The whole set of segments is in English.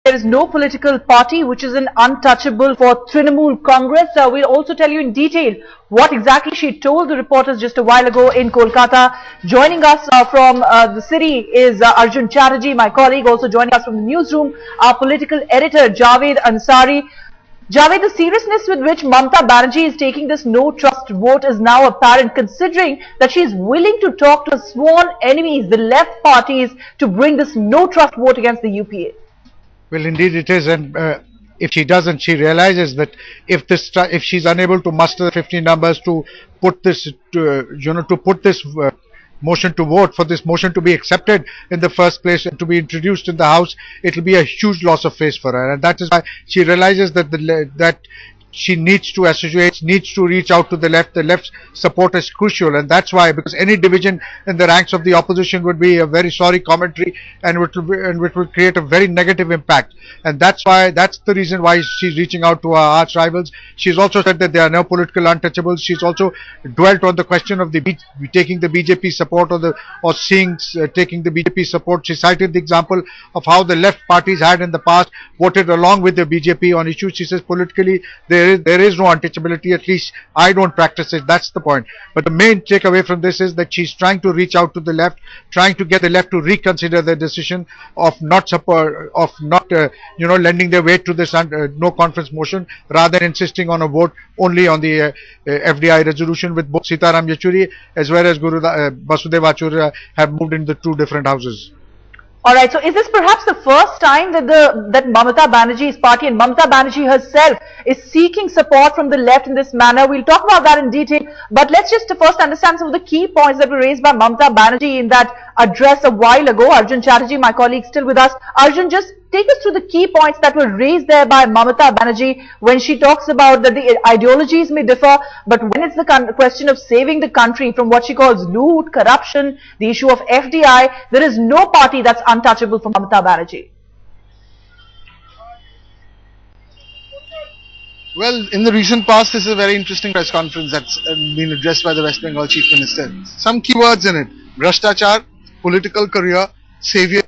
there is no political party which is an untouchable for Trinamool Congress. We'll also tell you in detail what exactly she told the reporters just a while ago in Kolkata. Joining us from the city is Arjun Chatterjee, my colleague. Also joining us from the newsroom, our political editor Javed Ansari. Javed, the seriousness with which Mamata Banerjee is taking this no-trust vote is now apparent, considering that she is willing to talk to her sworn enemies, the left parties, to bring this no-trust vote against the UPA. Well, indeed it is, and if she doesn't, she realizes that if she's unable to muster 50 numbers to put this, motion to vote, for this motion to be accepted in the first place and to be introduced in the House, it will be a huge loss of face for her, and that is why she realizes that that she needs to associate, needs to reach out to the left. The left's support is crucial, and that's why, because any division in the ranks of the opposition would be a very sorry commentary, and which will create a very negative impact. And that's the reason why she's reaching out to her arch rivals. She's also said that there are no political untouchables. She's also dwelt on the question of taking the BJP support taking the BJP support. She cited the example of how the left parties had in the past voted along with the BJP on issues. She says politically there is no untouchability, at least I don't practice it. That's the point. But the main takeaway from this is that she's trying to reach out to the left, trying to get the left to reconsider their decision of not lending their weight to this no conference motion, rather than insisting on a vote only on the FDI resolution, with both Sitaram Yechury as well as Basudev Acharya have moved into 2 different houses. Alright, so is this perhaps the first time that that Mamata Banerjee's party and Mamata Banerjee herself is seeking support from the left in this manner? We'll talk about that in detail, but let's just first understand some of the key points that were raised by Mamata Banerjee in that address a while ago. Arjun Chatterjee, my colleague, still with us. Arjun, just take us through the key points that were raised there by Mamata Banerjee when she talks about that the ideologies may differ, but when it's the question of saving the country from what she calls loot, corruption, the issue of FDI, there is no party that's untouchable for Mamata Banerjee. Well, in the recent past, this is a very interesting press conference that's been addressed by the West Bengal Chief Minister. Some keywords in it: Bhrashtachar, political career, savior.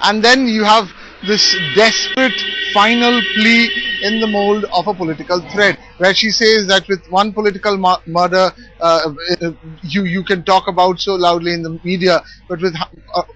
And then you have this desperate final plea in the mold of a political threat, where she says that with one political murder you can talk about so loudly in the media, but with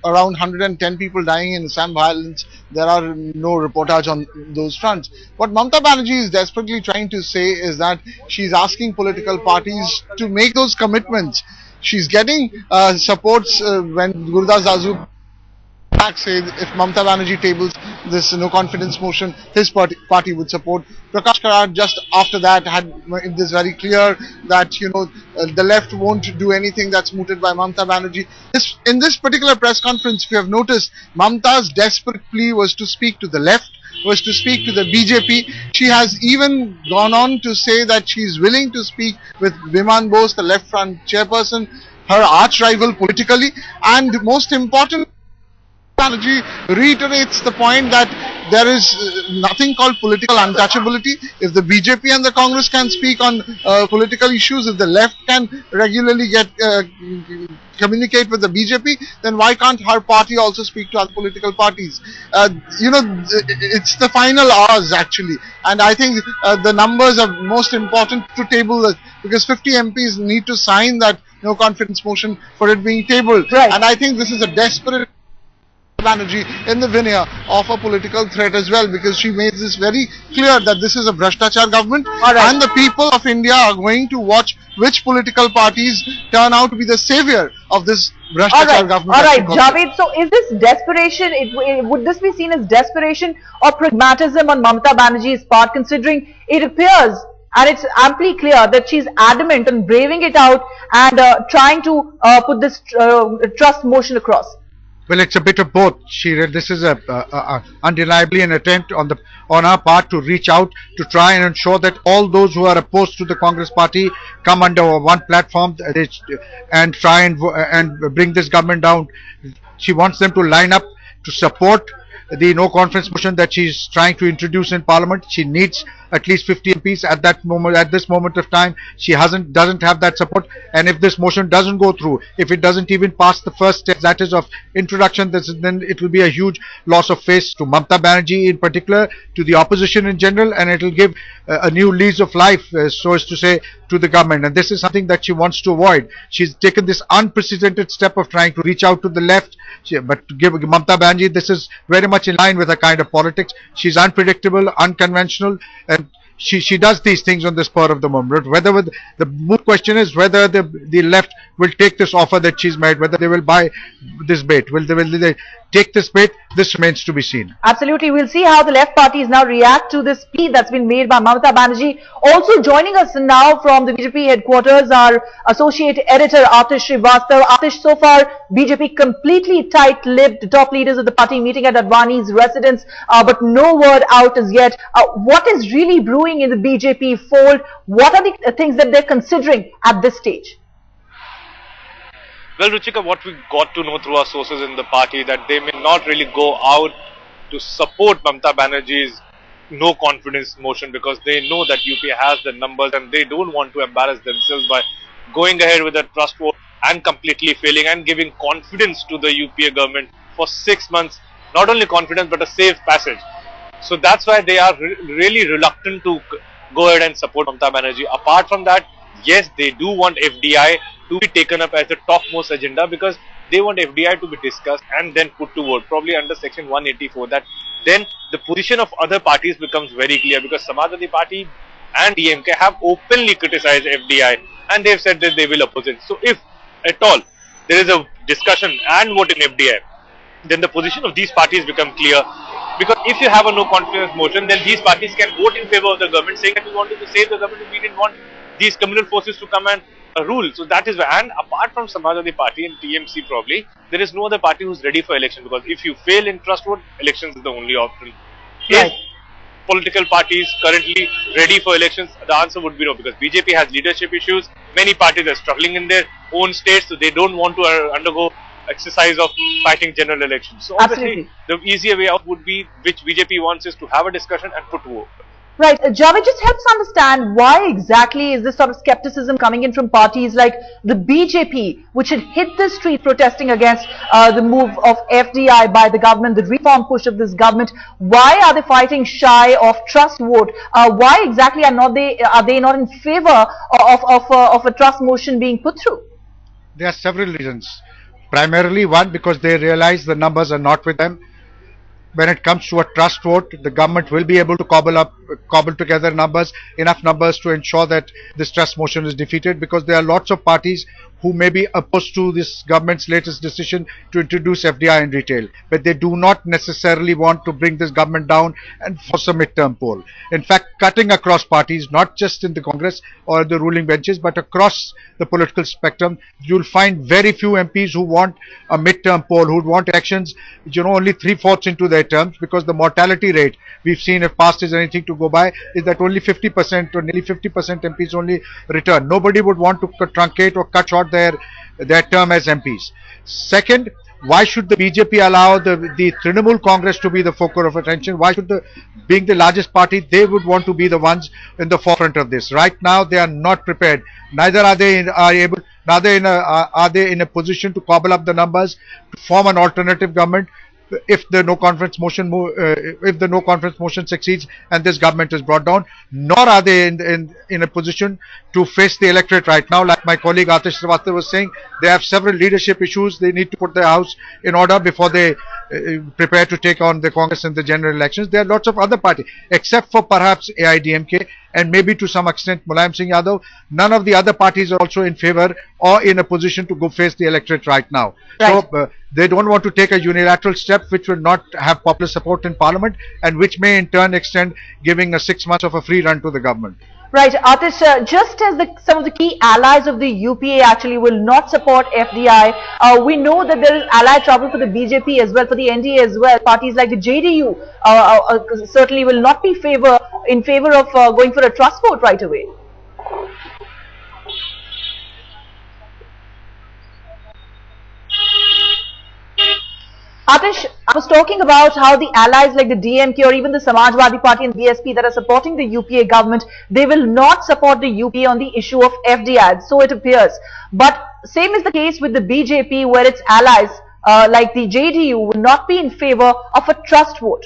around 110 people dying in Assam violence, there are no reportage on those fronts. What Mamata Banerjee is desperately trying to say is that she's asking political parties to make those commitments. She's getting supports when Gurudas Dasu say if Mamata Banerjee tables this no confidence motion, his party would support. Prakash Karat just after that had this very clear that the left won't do anything that's mooted by Mamata Banerjee. In this particular press conference, if you have noticed, Mamata's desperate plea was to speak to the left, was to speak to the BJP. She has even gone on to say that she is willing to speak with Biman Bose, the left front chairperson, her arch rival politically, and most important, Banerjee reiterates the point that there is nothing called political untouchability. If the BJP and the Congress can speak on political issues, if the left can regularly communicate with the BJP, then why can't her party also speak to other political parties? It's the final hours actually, and I think the numbers are most important to table it, because 50 MPs need to sign that no confidence motion for it being tabled. Right. And I think this is a desperate Banerjee in the veneer of a political threat as well, because she made this very clear that this is a Bhrashtachar government, and the people of India are going to watch which political parties turn out to be the savior of this Bhrashtachar government. Alright, Javed, so is this desperation, would this be seen as desperation or pragmatism on Mamata Banerjee's part, considering it appears and it's amply clear that she's adamant on braving it out and trying to put this trust motion across? Well, it's a bit of both. This is undeniably an attempt on our part to reach out, to try and ensure that all those who are opposed to the Congress party come under one platform and try and bring this government down. She wants them to line up to support the no conference motion that she's trying to introduce in Parliament. She needs at least 50 MPs at that moment. At this moment of time, she doesn't have that support. And if this motion doesn't go through, if it doesn't even pass the first step, that is of introduction, then it will be a huge loss of face to Mamata Banerjee in particular, to the opposition in general, and it will give a new lease of life, so as to say, to the government. And this is something that she wants to avoid. She's taken this unprecedented step of trying to reach out to the left, but to give Mamata Banerjee, this is very much in line with her kind of politics. She's unpredictable, unconventional, and she does these things on the spur of the moment. The moot question is whether the left will take this offer that she's made, whether they will buy this bait. Will they take this bait? This remains to be seen. Absolutely. We'll see how the left parties now react to this plea that's been made by Mamata Banerjee. Also joining us now from the BJP headquarters, our associate editor Atish Srivastav. Atish, so far BJP completely tight-lipped, top leaders of the party meeting at Advani's residence, but no word out as yet. What is really brewing in the BJP fold? What are the things that they're considering at this stage? Well, Ruchika, what we got to know through our sources in the party, that they may not really go out to support Mamata Banerjee's no confidence motion, because they know that UPA has the numbers and they don't want to embarrass themselves by going ahead with a trust vote and completely failing and giving confidence to the UPA government for 6 months. Not only confidence, but a safe passage. So that's why they are really reluctant to go ahead and support Mamata Banerjee. Apart from that, yes, they do want FDI to be taken up as the topmost agenda, because they want FDI to be discussed and then put to vote, probably under section 184. That then the position of other parties becomes very clear, because Samajwadi Party and DMK have openly criticized FDI and they've said that they will oppose it. So if at all there is a discussion and vote in FDI, then the position of these parties become clear. Because if you have a no confidence motion, then these parties can vote in favor of the government, saying that we wanted to save the government, we didn't want these communal forces to come and rule. So that is why, and apart from Samajwadi Party and TMC probably, there is no other party who's ready for election, because if you fail in trust vote, elections is the only option. Right. If political parties currently ready for elections, the answer would be no, because BJP has leadership issues, many parties are struggling in their own states, so they don't want to undergo exercise of fighting general elections. So obviously, the easier way out would be, which BJP wants, is to have a discussion and put to vote. Right. Javed, just help us understand why exactly is this sort of skepticism coming in from parties like the BJP, which had hit the street protesting against the move of FDI by the government, the reform push of this government. Why are they fighting shy of trust vote? Why exactly are they not in favor of a trust motion being put through? There are several reasons. Primarily, one, because they realize the numbers are not with them. When it comes to a trust vote, the government will be able to cobble together enough numbers to ensure that this trust motion is defeated, because there are lots of parties who may be opposed to this government's latest decision to introduce FDI in retail, but they do not necessarily want to bring this government down and force a midterm poll. In fact, cutting across parties, not just in the Congress or the ruling benches, but across the political spectrum, you'll find very few MPs who want a midterm poll, who want elections, only 3/4 into their terms, because the mortality rate we've seen, if past is anything to go by, is that only 50% or nearly 50% MPs only return. Nobody would want to truncate or cut short their term as MPs. Second, why should the BJP allow the Trinamool Congress to be the focus of attention? Why should being the largest party, they would want to be the ones in the forefront of this? Right now, they are not prepared. Neither are they in a position to cobble up the numbers to form an alternative government if the no confidence motion succeeds and this government is brought down, nor are they in a position to face the electorate right now. Like my colleague Atish Srivastav was saying, they have several leadership issues. They need to put their house in order before they prepare to take on the Congress in the general elections. There are lots of other parties, except for perhaps AIDMK and maybe to some extent Mulayam Singh Yadav. None of the other parties are also in favor or in a position to go face the electorate right now. Right. So they don't want to take a unilateral step which will not have popular support in Parliament and which may in turn extend giving 6 months of a free run to the government. Right, Atish, just as some of the key allies of the UPA actually will not support FDI, we know that there is ally trouble for the BJP as well, for the NDA as well. Parties like the JDU certainly will not be in favor of going for a trust vote right away. Atish, I was talking about how the allies like the DMK or even the Samajwadi Party and BSP that are supporting the UPA government, they will not support the UPA on the issue of FDI, so it appears. But same is the case with the BJP, where its allies like the JDU will not be in favor of a trust vote.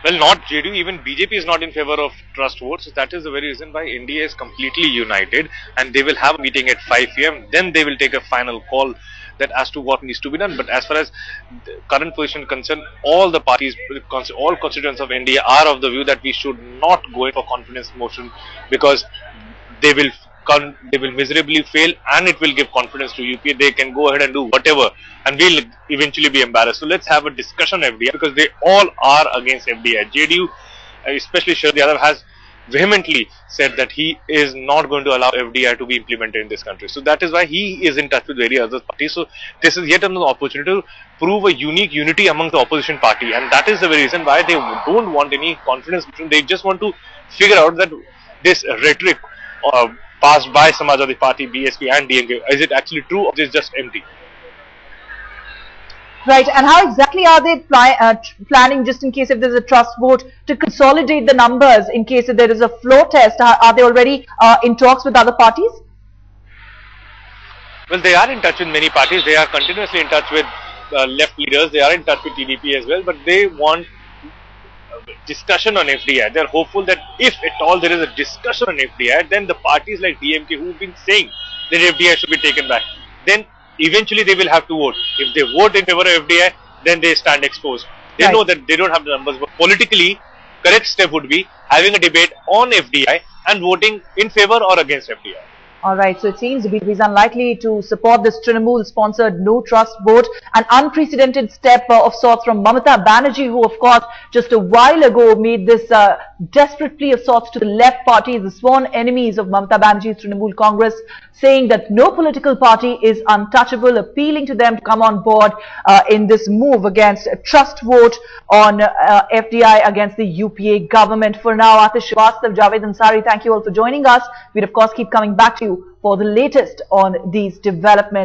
Well, not JDU, even BJP is not in favor of trust votes. That is the very reason why India is completely united, and they will have a meeting at 5 p.m. Then they will take a final call that as to what needs to be done. But as far as the current position concerned, all the parties, all constituents of India are of the view that we should not go in for confidence motion, because they will miserably fail, and it will give confidence to UPA. They can go ahead and do whatever, and we'll eventually be embarrassed. So let's have a discussion on FDI, because they all are against FDI. JDU, especially Sharad Yadav, has vehemently said that he is not going to allow FDI to be implemented in this country. So that is why he is in touch with various other parties. So this is yet another opportunity to prove a unique unity among the opposition party, and that is the very reason why they don't want any confidence motion. They just want to figure out that this rhetoric passed by Samajwadi Party, BSP and DMK, is it actually true or is it just empty? Right, and how exactly are they planning, just in case if there is a trust vote, to consolidate the numbers in case if there is a floor test? Are they already in talks with other parties? Well, they are in touch with many parties. They are continuously in touch with left leaders. They are in touch with TDP as well, but they want discussion on FDI. They are hopeful that if at all there is a discussion on FDI, then the parties like DMK, who have been saying that FDI should be taken back, then eventually they will have to vote. If they vote in favor of FDI, then they stand exposed. They know that they don't have the numbers, but politically, correct step would be having a debate on FDI and voting in favor or against FDI. Alright, so it seems BJP is unlikely to support this Trinamool-sponsored no trust vote, an unprecedented step of sorts from Mamata Banerjee, who of course just a while ago made this desperate plea of sorts to the left parties, the sworn enemies of Mamata Banerjee's Trinamool Congress, saying that no political party is untouchable, appealing to them to come on board in this move against a trust vote on FDI against the UPA government. For now, Atish Srivastav, Javed Ansari, thank you all for joining us. We'll of course keep coming back to you for the latest on these developments.